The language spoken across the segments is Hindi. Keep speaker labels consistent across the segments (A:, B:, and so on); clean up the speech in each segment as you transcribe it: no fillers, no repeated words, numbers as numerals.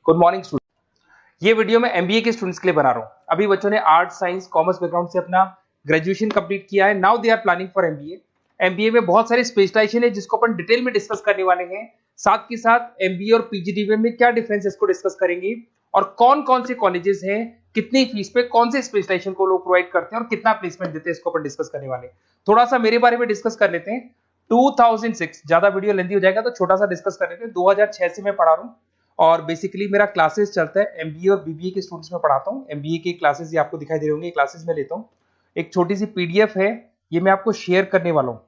A: Good morning student. ये वीडियो मैं एमबीए के स्टूडेंट्स के लिए बना रहा हूँ। अभी बच्चों ने आर्ट साइंस कॉमर्स बैकग्राउंड से अपना ग्रेजुएशन कंप्लीट किया है। Now they are planning for MBA. MBA में बहुत सारे स्पेशलाइजेशन है जिसको अपन डिटेल में डिस्कस करने वाले हैं। साथ के साथ एमबीए और पीजीडीएम में क्या डिफरेंस है इसको डिस्कस करेंगे और कौन कौन से कॉलेजेस हैं, कितनी फीस पे कौन से स्पेशलाइजेशन को लोग प्रोवाइड करते हैं और कितना प्लेसमेंट देते हैं, इसको अपन डिस्कस करने वाले हैं। थोड़ा सा मेरे बारे में डिस्कस कर लेते हैं। 2006, ज्यादा वीडियो लेंथी हो जाएगा तो छोटा सा डिस्कस कर लेते हैं। 2006 से मैं पढ़ा रहा हूँ और बेसिकली मेरा क्लासेस चलता है एमबीए और बीबीए के स्टूडेंट्स में पढ़ाता हूँ। एमबीए के क्लासेस ये आपको दिखाई दे रहे होंगे, क्लासेस में लेता हूँ। एक छोटी सी पीडीएफ है, ये मैं आपको शेयर करने वाला हूँ,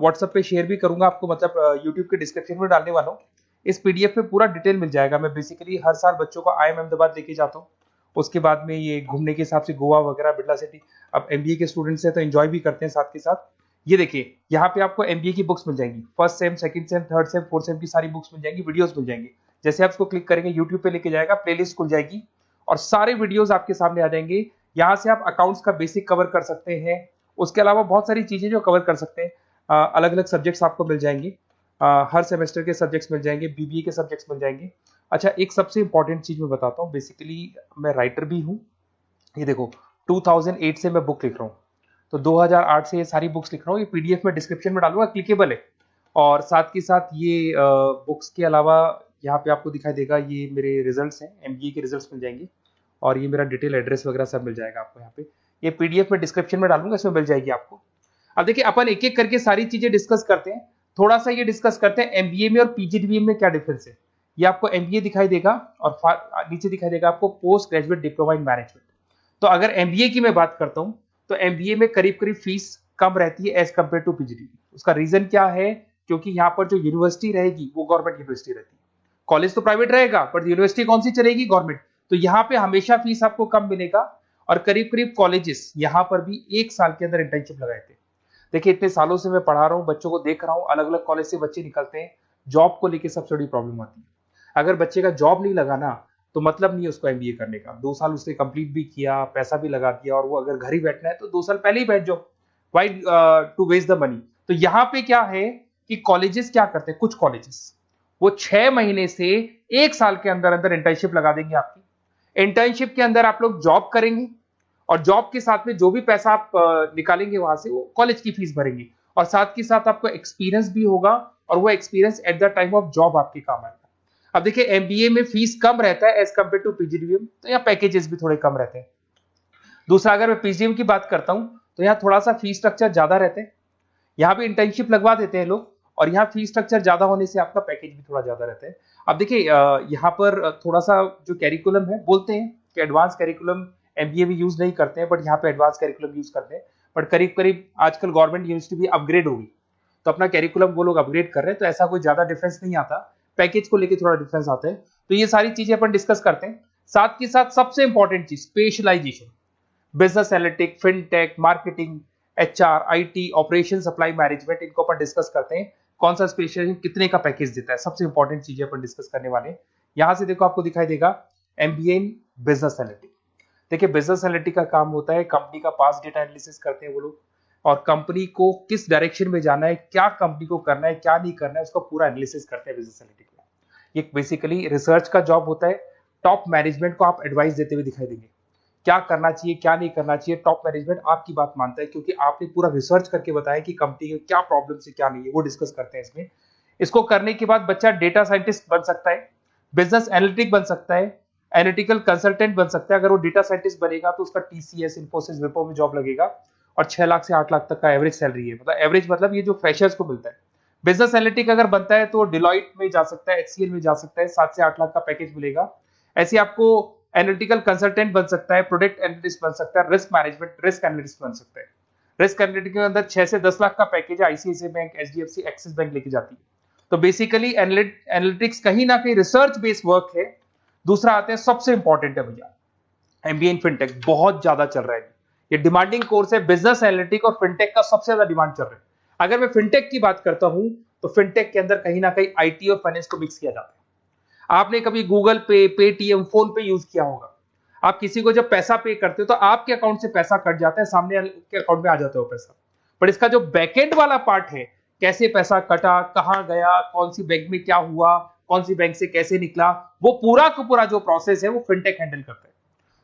A: व्हाट्सएप पे शेयर भी करूंगा आपको, मतलब यूट्यूब के डिस्क्रिप्शन में डालने वाला हूँ। इस पीडीएफ पे पूरा डिटेल मिल जाएगा। मैं बेसिकली हर साल बच्चों को IIM अहमदाबाद लेके जाता हूँ। उसके बाद में ये घूमने के हिसाब से गोवा वगैरह, बिरला सिटी। अब एमबीए के स्टूडेंट्स हैं तो एंजॉय भी करते हैं साथ के साथ। ये देखिए, यहाँ पे आपको एमबीए की बुक्स मिल जाएंगी। First sem, second same, third same, fourth same की सारी बुक्स मिल जाएंगी, वीडियोस मिल जाएंगी। जैसे आप इसको क्लिक करेंगे यूट्यूब पे लेके जाएगा, प्लेलिस्ट खुल जाएगी और सारे वीडियोस आपके सामने आ जाएंगे। यहाँ से आप अकाउंट्स का बेसिक कवर कर सकते हैं। उसके अलावा बहुत सारी चीजें जो कवर कर सकते हैं। अलग अलग सब्जेक्ट्स आपको मिल जाएंगे, हर सेमेस्टर के सब्जेक्ट्स मिल जाएंगे, बीबीए के सब्जेक्ट्स मिल जाएंगे। अच्छा, एक सबसे इंपॉर्टेंट चीज मैं बताता हूँ। बेसिकली मैं राइटर भी हूँ। ये देखो, 2008 से मैं बुक लिख रहा हूँ, तो 2008 से ये सारी बुक्स लिख रहा हूँ। ये पीडीएफ में डिस्क्रिप्शन में डालूंगा, क्लिकेबल है। और साथ के साथ ये बुक्स के अलावा यहाँ पे आपको दिखाई देगा, ये मेरे रिजल्ट्स हैं, एमबीए के रिजल्ट्स मिल जाएंगे और ये मेरा डिटेल एड्रेस वगैरह सब मिल जाएगा आपको यहाँ पे। ये पीडीएफ में डिस्क्रिप्शन में डालूंगा, इसमें मिल जाएगी आपको। अब देखिए, अपन एक एक करके सारी चीजें डिस्कस करते हैं। थोड़ा सा ये डिस्कस करते हैं एमबीए में और पीजीडीएम में क्या डिफरेंस है। ये आपको एमबीए दिखाई देगा और नीचे दिखाई देगा आपको post graduate diploma in management. तो अगर एमबीए की मैं बात करता हूं तो एमबीए में करीब करीब फीस कम रहती है एज कंपेयर टू पीजीडीएम। उसका रीजन क्या है? क्योंकि यहाँ पर जो यूनिवर्सिटी रहेगी वो गवर्नमेंट यूनिवर्सिटी रहती है। कॉलेज तो प्राइवेट रहेगा पर यूनिवर्सिटी कौन सी चलेगी? गवर्नमेंट। तो यहाँ पे हमेशा फीस आपको कम मिलेगा। और करीब करीब कॉलेजेस यहाँ पर भी 1 साल के अंदर इंटर्नशिप लगाए थे। देखिए, इतने सालों से मैं पढ़ा रहा हूँ, बच्चों को देख रहा हूँ, अलग अलग कॉलेज से बच्चे निकलते हैं। जॉब को लेकर सबसे बड़ी प्रॉब्लम आती है। अगर बच्चे का जॉब नहीं लगा ना तो मतलब नहीं है उसको एमबीए करने का। 2 साल उसने कंप्लीट भी किया, पैसा भी लगा दिया, और वो अगर घर ही बैठना है तो 2 साल पहले ही बैठ जाओ। Why to waste the money? तो यहाँ पे क्या है कि कॉलेजेस क्या करते हैं, कुछ कॉलेजेस वो 6 महीने से 1 साल के अंदर अंदर इंटर्नशिप लगा देंगे आपकी। इंटर्नशिप के अंदर आप लोग जॉब करेंगे और जॉब के साथ में जो भी पैसा आप निकालेंगे वहां से, वो कॉलेज की फीस भरेंगे। और साथ के साथ आपको एक्सपीरियंस भी होगा और वो experience at the time of job आपके काम आएगा। अब देखिए, एमबीए में फीस कम रहता है एज कंपेयर टू पीजीडीएम, तो यहाँ पैकेजेस भी थोड़े कम रहते हैं। दूसरा, अगर मैं पीजीडीएम की बात करता हूं तो यहाँ थोड़ा सा फीस स्ट्रक्चर ज्यादा रहते हैं। यहाँ पे इंटर्नशिप लगवा देते हैं लोग और यहाँ फीस स्ट्रक्चर ज्यादा होने से आपका पैकेज भी थोड़ा ज्यादा रहता है। अब देखिए, यहाँ पर थोड़ा सा जो कैरिकुलम है, बोलते हैं कि एडवांस कैरिकुलम एमबीए भी यूज नहीं करते हैं, बट यहाँ पे एडवांस कैरिकुलम यूज करते हैं। बट करीब करीब आजकल गवर्नमेंट यूनिवर्सिटी भी अपग्रेड होगी तो अपना कैरिकुलम वो लोग अपग्रेड कर रहे हैं, तो ऐसा कोई ज्यादा डिफरेंस नहीं आता। पैकेज को लेकर थोड़ा डिफरेंस आता है। तो ये सारी चीजें अपन डिस्कस करते हैं। साथ के साथ सबसे इंपॉर्टेंट चीज, specialisation, business analytic, fintech, marketing, HR, IT, operation, supply management, इनको अपन डिस्कस करते हैं। कौन सा स्पेशलाइजेशन कितने का पैकेज देता है, सबसे इंपॉर्टेंट चीजें अपन डिस्कस करने वाले हैं। यहां से देखो, आपको दिखाई देगा एमबीए इन बिजनेस एनालिटिक। देखिए, बिजनेस एनालिटिक का काम होता है, कंपनी का पास डेटा एनालिसिस करते हैं वो लोग, और कंपनी को किस डायरेक्शन में जाना है, क्या कंपनी को करना है, क्या नहीं करना है, उसका पूरा एनालिसिस करते हैं बिजनेस एनालिटिक में। ये बेसिकली रिसर्च का जॉब होता है। टॉप मैनेजमेंट को आप एडवाइस देते हुए दिखाई देंगे, क्या करना चाहिए, क्या नहीं करना चाहिए। टॉप मैनेजमेंट आपकी बात मानता है क्योंकि आपने पूरा रिसर्च करके बताया कि कंपनी में क्या प्रॉब्लम है, क्या नहीं है, वो डिस्कस करते हैं इसमें। इसको करने के बाद बच्चा डेटा साइंटिस्ट बन सकता है, बिजनेस एनालिटिक बन सकता है, एनालिटिकल कंसल्टेंट बन सकता है। अगर वो डेटा साइंटिस्ट बनेगा तो उसका टीसीएस, इन्फोसिस, विप्रो में जॉब लगेगा और 6 लाख से 8 लाख तक का एवरेज सैलरी है। मतलब एवरेज मतलब ये जो फ्रेशर्स को मिलता है। बिजनेस एनालिटिक अगर बनता है तो डिलॉइट में जा सकता है, एचसीएल में जा सकता है, 7 से 8 लाख का पैकेज मिलेगा। ऐसे आपको एनालिटिकल कंसल्टेंट बन सकता है, प्रोडक्ट एनालिस्ट बन सकता है, रिस्क मैनेजमेंट, रिस्क एनालिस्ट बन सकता है। रिस्क एनालिटिक के अंदर 6 से 10 लाख का पैकेज है, ICICI bank, HDFC, axis bank लेके जाती है। तो बेसिकली एनालिटिक्स कहीं ना कहीं रिसर्च बेस्ड वर्क है। दूसरा आते हैं, सबसे इंपॉर्टेंट है भैया, एमबीए इन फिनटेक बहुत ज्यादा चल रहा है। ये डिमांडिंग कोर्स है। बिजनेस एनालिटिक और फिनटेक का सबसे ज्यादा डिमांड चल रहा है। अगर मैं फिनटेक की बात करता हूं तो फिनटेक के अंदर कहीं ना कहीं आईटी और फाइनेंस को मिक्स किया जाता है। आपने कभी गूगल पे, पेटीएम, फोन पे यूज किया होगा। आप किसी को जब पैसा पे करते हो तो आपके अकाउंट से पैसा कट जाता है, सामने के अकाउंट में आ जाता है वो पैसा। पर इसका जो बैकएंड वाला पार्ट है, कैसे पैसा कटा, कहां गया, कौन सी बैंक में क्या हुआ, कौन सी बैंक से कैसे निकला, वो पूरा का पूरा जो प्रोसेस है वो फिनटेक हैंडल करता है।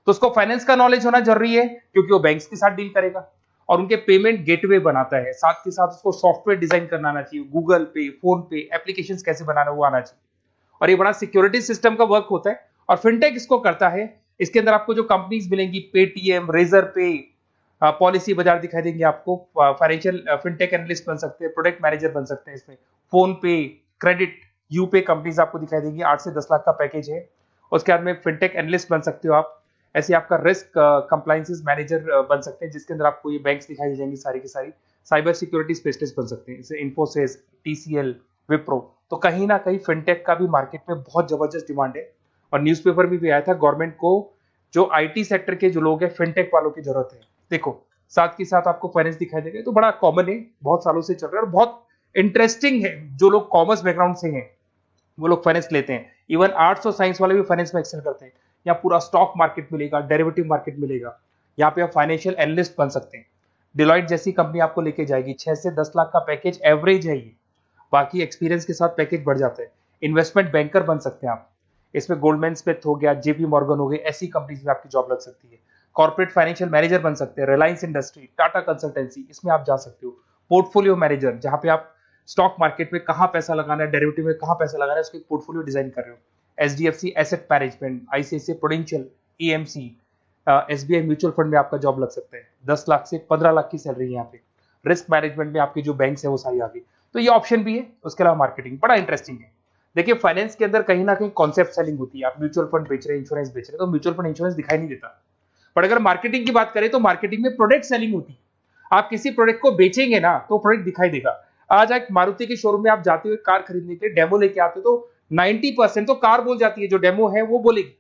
A: तो उसको फाइनेंस का नॉलेज होना जरूरी है क्योंकि वो बैंक्स के साथ डील करेगा और उनके पेमेंट गेटवे बनाता है, साथ के साथ उसको सॉफ्टवेयर डिजाइन करना आना चाहिए, गूगल पे, फोन पे, एप्लीकेशन कैसे बनाना वो आना चाहिए, और ये बड़ा सिक्योरिटी सिस्टम का वर्क होता है और फिनटेक इसको करता है। इसके अंदर आपको जो कंपनीज मिलेंगी, पेटीएम, रेजर पे, पॉलिसी बाजार दिखाई देंगे आपको, फाइनेंशियल फिनटेक एनालिस्ट बन सकते हैं, प्रोडक्ट मैनेजर बन सकते हैं इसमें, फोन पे, क्रेडिट, यूपे कंपनीज आपको दिखाई देंगी, 8 से 10 लाख का पैकेज है। उसके बाद में फिनटेक एनालिस्ट बन सकते हो आप, ऐसे आपका रिस्क कंप्लायंसेस मैनेजर बन सकते हैं जिसके अंदर आपको ये बैंक्स दिखाई दे जाएंगी सारी की सारी, साइबर सिक्योरिटी स्पेशलिस्ट बन सकते हैं जैसे इन्फोसिस, टीसीएल, विप्रो। तो कहीं ना कहीं फिनटेक का भी मार्केट में बहुत जबरदस्त डिमांड है और न्यूज़पेपर में भी आया था, गवर्नमेंट को जो आईटी सेक्टर के जो लोग हैं फिनटेक वालों की जरूरत है। देखो साथ के साथ आपको फाइनेंस दिखाई देगा, तो बड़ा कॉमन है, बहुत सालों से चल रहा है और बहुत इंटरेस्टिंग है। जो लोग कॉमर्स बैकग्राउंड से हैं वो लोग फाइनेंस लेते हैं, इवन आर्ट्स और साइंस वाले भी फाइनेंस में एक्सेल करते हैं। यहाँ पूरा स्टॉक मार्केट मिलेगा, डेरिवेटिव मार्केट मिलेगा, यहाँ पे आप फाइनेंशियल एनालिस्ट बन सकते हैं। डिलॉयट जैसी कंपनी आपको लेके जाएगी, 6 से 10 लाख का पैकेज एवरेज है ये, बाकी एक्सपीरियंस के साथ पैकेज बढ़ जाता है। इन्वेस्टमेंट बैंकर बन सकते हैं आप, इसमें गोल्डमैन स्मिथ हो गया, जेपी मॉर्गन हो गए, ऐसी कंपनीज में आपकी जॉब लग सकती है। कॉर्पोरेट फाइनेंशियल मैनेजर बन सकते हैं, रिलायंस इंडस्ट्री, टाटा कंसल्टेंसी, इसमें आप जा सकते हो। पोर्टफोलियो मैनेजर, जहां पे आप स्टॉक मार्केट में कहां पैसा लगाना है, डेरिवेटिव में कहां पैसा लगाना है, उसको एक पोर्टफोलियो डिजाइन कर रहे हो। HDFC asset management, ICICI prudential, AMC, SBI mutual fund में आपका जॉब लग सकता है। 10 लाख से 15 लाख की सैलरी है यहाँ पे। रिस्क मैनेजमेंट में आपकी जो बैंक्स है वो सारी आ गई, तो ये ऑप्शन भी है। उसके अलावा मार्केटिंग बड़ा इंटरेस्टिंग है। देखिए फाइनेंस के अंदर कहीं ना कहीं कॉन्सेप्ट सेलिंग होती है, आप म्यूचुअल फंड बेच रहे हैं, इंश्योरेंस बेच रहे हैं, तो म्यूचुअल फंड इंश्योरेंस दिखाई नहीं देता। पर अगर मार्केटिंग की बात करें तो मार्केटिंग में प्रोडक्ट सेलिंग होती है। आप किसी प्रोडक्ट को बेचेंगे ना तो प्रोडक्ट दिखाई देगा। आज एक मारुति के शोरूम में आप जाते हो कार खरीदने के लिए, डेमो लेके आते हो तो 90% तो कार बोल जाती है, जो डेमो है वो बोलेगी,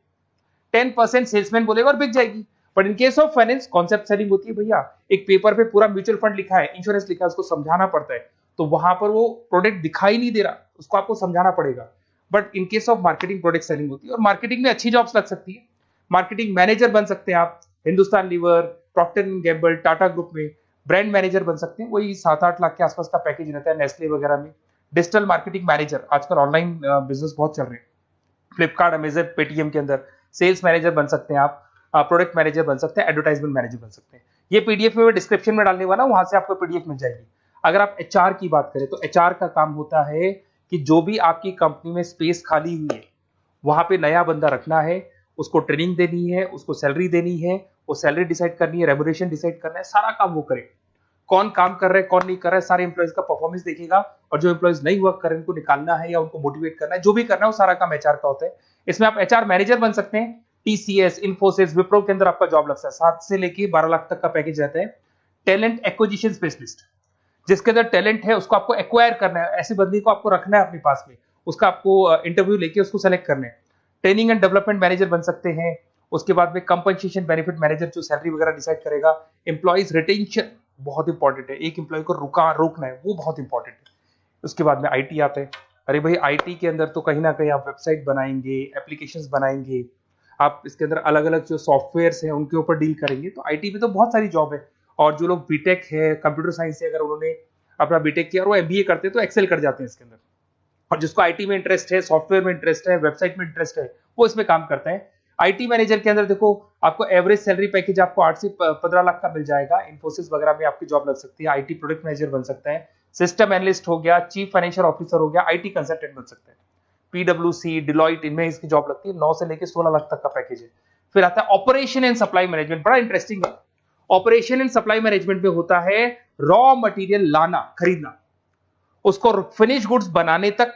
A: 10% सेल्समैन बोलेगा और बिक जाएगी। But in case of finance concept selling होती है भैया, एक पेपर पे पूरा म्यूचुअल फंड लिखा है, इंश्योरेंस लिखा है, उसको समझाना पड़ता है, तो वहां पर वो प्रोडक्ट दिखाई नहीं दे रहा, उसको आपको समझाना पड़ेगा। But in case of marketing product selling होती है और मार्केटिंग में अच्छी जॉब्स लग सकती है। मार्केटिंग मैनेजर बन सकते हैं आप, Hindustan Lever, Procter and Gamble, Tata group में ब्रांड मैनेजर बन सकते हैं, वही 7-8 लाख के आसपास का पैकेज रहता है, नेस्ले वगैरह में। डिजिटल मार्केटिंग मैनेजर, आजकल ऑनलाइन बिजनेस बहुत चल रहे हैं, फ्लिपकार्ट, अमेजन, पेटीएम के अंदर सेल्स मैनेजर बन सकते हैं आप, प्रोडक्ट मैनेजर बन सकते हैं, एडवर्टाइजमेंट मैनेजर बन सकते हैं। ये पीडीएफ में डिस्क्रिप्शन में डालने वाला, वहां से आपको पीडीएफ मिल जाएगी। अगर आप एचआर की बात करें तो एचआर का काम होता है कि जो भी आपकी कंपनी में स्पेस खाली हुई है वहां पे नया बंदा रखना है, उसको ट्रेनिंग देनी है, उसको सैलरी देनी है, वो सैलरी डिसाइड करनी है, रेम्यूनरेशन डिसाइड करना है, सारा काम वो करे। कौन काम कर रहा है, कौन नहीं कर रहा है, सारे एम्प्लॉइज का परफॉर्मेंस देखेगा, और जो एम्प्लॉइज नहीं वर्क कर रहे हैं उनको निकालना है या उनको मोटिवेट करना है, जो भी करना है वो सारा काम एचआर का होता है। इसमें आप एचआर मैनेजर बन सकते हैं, टीसीएस, इन्फोसिस, विप्रो के अंदर आपका जॉब लगता है, 7 से लेके 12 लाख तक का पैकेज रहता है। टैलेंट एक्विजिशन स्पेशलिस्ट, जिसके अंदर टैलेंट है उसको आपको एक्वायर करना है, ऐसे बंदे को आपको रखना है अपने पास में, उसका आपको इंटरव्यू लेके उसको सेलेक्ट करना है। ट्रेनिंग एंड डेवलपमेंट मैनेजर बन सकते हैं। उसके बाद में कंपनसेशन बेनिफिट मैनेजर, जो सैलरी वगैरह डिसाइड करेगा। एम्प्लॉइज रिटेंशन बहुत इंपॉर्टेंट है, एक एम्प्लॉय को रोकना है, वो बहुत इंपॉर्टेंट है। उसके बाद में आईटी आता है। अरे भाई आईटी के अंदर तो कहीं ना कहीं आप वेबसाइट बनाएंगे, एप्लीकेशंस बनाएंगे, आप इसके अंदर अलग अलग जो सॉफ्टवेयर्स हैं उनके ऊपर डील करेंगे, तो आईटी में तो बहुत सारी जॉब है। और जो लोग बीटेक है, कंप्यूटर साइंस से अगर उन्होंने अपना बीटेक किया और वो एमबीए करते हैं तो एक्सेल कर जाते हैं इसके अंदर। और जिसको आईटी में इंटरेस्ट है, सॉफ्टवेयर में इंटरेस्ट है, वेबसाइट में इंटरेस्ट है, वो इसमें काम करते हैं। आईटी मैनेजर के अंदर देखो आपको एवरेज सैलरी पैकेज आपको 8 से 15 लाख का मिल जाएगा। इन्फोसिस वगैरह में आपकी जॉब लग सकती है। आईटी प्रोडक्ट मैनेजर बन सकता है, सिस्टम एनालिस्ट हो गया, चीफ फाइनेंशियल ऑफिसर हो गया, आईटी कंसल्टेंट बन सकते हैं। पीडब्ल्यूसी, डिलॉयट, इनमें इसकी जॉब लगती है। 9 से लेकर 16 लाख तक का पैकेज है। फिर आता है ऑपरेशन एंड सप्लाई मैनेजमेंट, बड़ा इंटरेस्टिंग है। ऑपरेशन एंड सप्लाई मैनेजमेंट में होता है रॉ मटेरियल लाना, खरीदना, उसको फिनिश गुड्स बनाने तक,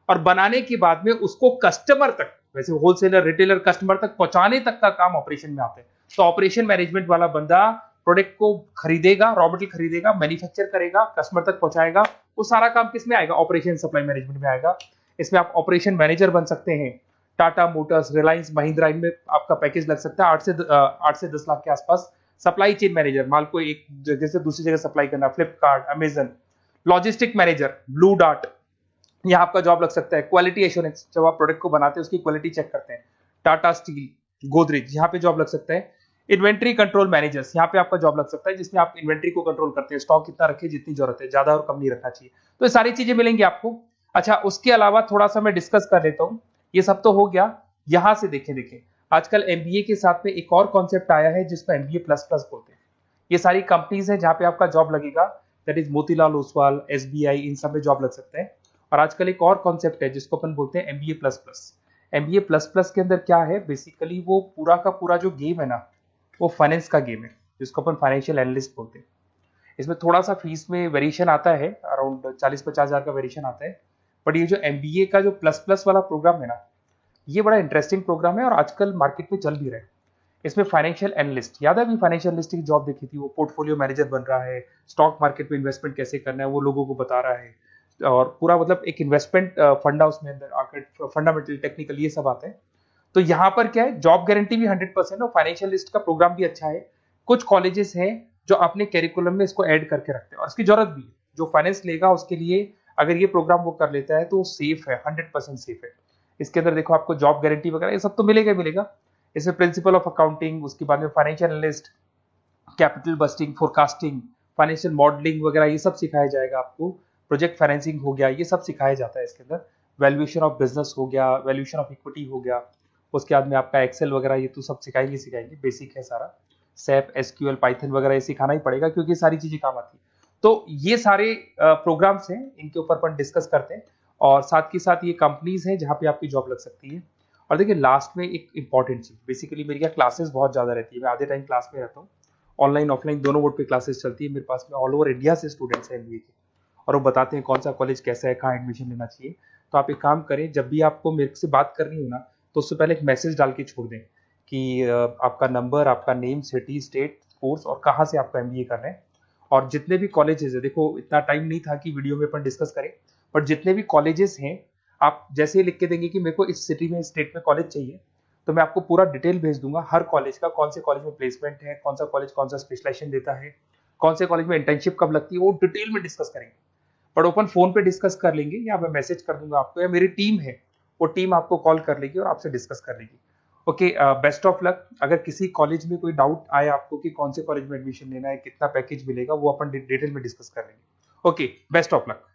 A: और बनाने के बाद में उसको कस्टमर तक, वैसे होलसेलर, रिटेलर, कस्टमर तक पहुंचाने तक का काम ऑपरेशन में आता है। तो ऑपरेशन मैनेजमेंट वाला बंदा प्रोडक्ट को खरीदेगा, रॉ मटेरियल खरीदेगा, मैन्युफैक्चर करेगा, कस्टमर तक पहुंचाएगा, वो सारा काम किस में आएगा? ऑपरेशन सप्लाई मैनेजमेंट में आएगा। इसमें आप ऑपरेशन मैनेजर बन सकते हैं। टाटा मोटर्स, रिलायंस, महिंद्रा, इनमें आपका पैकेज लग सकता है 8 से 10 लाख के आसपास। सप्लाई चेन मैनेजर, माल को एक जगह से दूसरी जगह सप्लाई करना, Flipkart, Amazon. Logistic manager, blue dart, यहाँ आपका जॉब लग सकता है। क्वालिटी एश्योरेंस, जब आप प्रोडक्ट को बनाते हैं उसकी क्वालिटी चेक करते हैं। टाटा स्टील, गोदरेज, यहाँ पे जॉब लग सकता है। इन्वेंट्री कंट्रोल मैनेजर्स, यहाँ पे आपका जॉब लग सकता है, जिसमें आप इन्वेंट्री को कंट्रोल करते हैं, स्टॉक कितना रखे, जितनी जरूरत है, ज्यादा और कम नहीं रखना चाहिए। तो ये सारी चीजें मिलेंगी आपको। अच्छा, उसके अलावा थोड़ा सा मैं डिस्कस कर लेता हूँ। ये सब तो हो गया। यहाँ से देखें आजकल एमबीए के साथ में एक और कॉन्सेप्ट आया है जिसको एमबीए प्लस प्लस बोलते हैं। ये सारी कंपनीज हैं जहाँ पे आपका जॉब लगेगा, that is Motilal Oswal, SBI, इन सब में जॉब लग सकते हैं। और आजकल एक और कॉन्सेप्ट है जिसको अपन बोलते हैं MBA plus plus. MBA plus plus के अंदर क्या है, बेसिकली वो पूरा का पूरा जो गेम है ना, वो फाइनेंस का गेम है, जिसको अपन फाइनेंशियल एनालिस्ट बोलते हैं। इसमें थोड़ा सा फीस में वेरिएशन आता है, अराउंड 40-50 हज़ार का वेरिएशन आता है। बट ये जो एमबीए का जो प्लस प्लस वाला प्रोग्राम है ना, ये बड़ा इंटरेस्टिंग प्रोग्राम है और आजकल मार्केट में चल भी रहा है। इसमें फाइनेंशियल एनालिस्ट, याद है अभी फाइनेंशियल एनालिस्ट की जॉब देखी थी, वो पोर्टफोलियो मैनेजर बन रहा है, स्टॉक मार्केट में इन्वेस्टमेंट कैसे करना है वो लोगों को बता रहा है, और पूरा मतलब एक इन्वेस्टमेंट फंडा उसमें अंदर आकर फंडामेंटल टेक्निकल ये सब आता है। तो यहाँ पर क्या है, जॉब गारंटी भी 100% और फाइनेंशियल लिस्ट का प्रोग्राम भी अच्छा है। कुछ कॉलेजेस हैं जो अपने कैरिकुलम में इसको ऐड करके रखते हैं और इसकी जरूरत भी है। जो फाइनेंस लेगा उसके लिए अगर ये प्रोग्राम वो कर लेता है तो सेफ है, 100% सेफ है। इसके अंदर देखो आपको जॉब गारंटी वगैरह ये सब तो मिलेगा ही मिलेगा। इसमें प्रिंसिपल ऑफ अकाउंटिंग, उसके बाद में financial analyst, capital budgeting, forecasting, financial modelling वगैरह ये सब सिखाया जाएगा आपको। प्रोजेक्ट फाइनेंसिंग हो गया, ये सब सिखाया जाता है इसके अंदर। वैल्यूएशन ऑफ बिजनेस हो गया, वैल्यूएशन ऑफ इक्विटी हो गया। उसके बाद में आपका एक्सेल वगैरह ये तो सब सिखाएंगे, बेसिक है सारा। सैप, एसक्यूएल, पाइथन वगैरह ये सिखाना ही पड़ेगा क्योंकि ये सारी चीजें काम आती है। तो ये सारे प्रोग्राम्स हैं, इनके ऊपर अपन डिस्कस करते हैं। और साथ ही साथ ये कंपनीज हैं जहाँ पे आपकी जॉब लग सकती है। और देखिए लास्ट में एक इंपॉर्टेंट चीज, बेसिकली मेरी क्या क्लासेस बहुत ज्यादा रहती है, मैं आधे टाइम क्लास में रहता हूँ। ऑनलाइन ऑफलाइन दोनों मोड पे क्लासेस चलती है मेरे पास में। ऑल ओवर इंडिया से स्टूडेंट्स हैं एमबीए के, और वो बताते हैं कौन सा कॉलेज कैसा है, कहाँ एडमिशन लेना चाहिए। तो आप एक काम करें, जब भी आपको मेरे से बात करनी हो ना, तो उससे पहले एक मैसेज डाल के छोड़ दें कि आपका नंबर, आपका नेम, सिटी, स्टेट, कोर्स और कहाँ से आपका एमबीए कर रहे हैं। और जितने भी कॉलेजेस है, देखो इतना टाइम नहीं था कि वीडियो में अपन डिस्कस करें, बट जितने भी कॉलेजेस हैं आप जैसे ही लिख के देंगे कि मेरे को इस सिटी में, इस स्टेट में कॉलेज चाहिए, तो मैं आपको पूरा डिटेल भेज दूंगा हर कॉलेज का, कौन से कॉलेज में प्लेसमेंट है, कौन सा कॉलेज कौन सा स्पेशलाइजेशन देता है, कौन से कॉलेज में इंटर्नशिप कब लगती है, वो डिटेल में डिस्कस करेंगे। पर ओपन फोन पे डिस्कस कर लेंगे, या मैं मैसेज कर दूंगा आपको, या मेरी टीम है वो टीम आपको कॉल कर लेगी और आपसे डिस्कस कर लेगी। Okay, best of luck. अगर किसी कॉलेज में कोई डाउट आए आपको कि कौन से कॉलेज में एडमिशन लेना है, कितना पैकेज मिलेगा, वो अपन डिटेल में डिस्कस कर लेंगे। Okay, best of luck.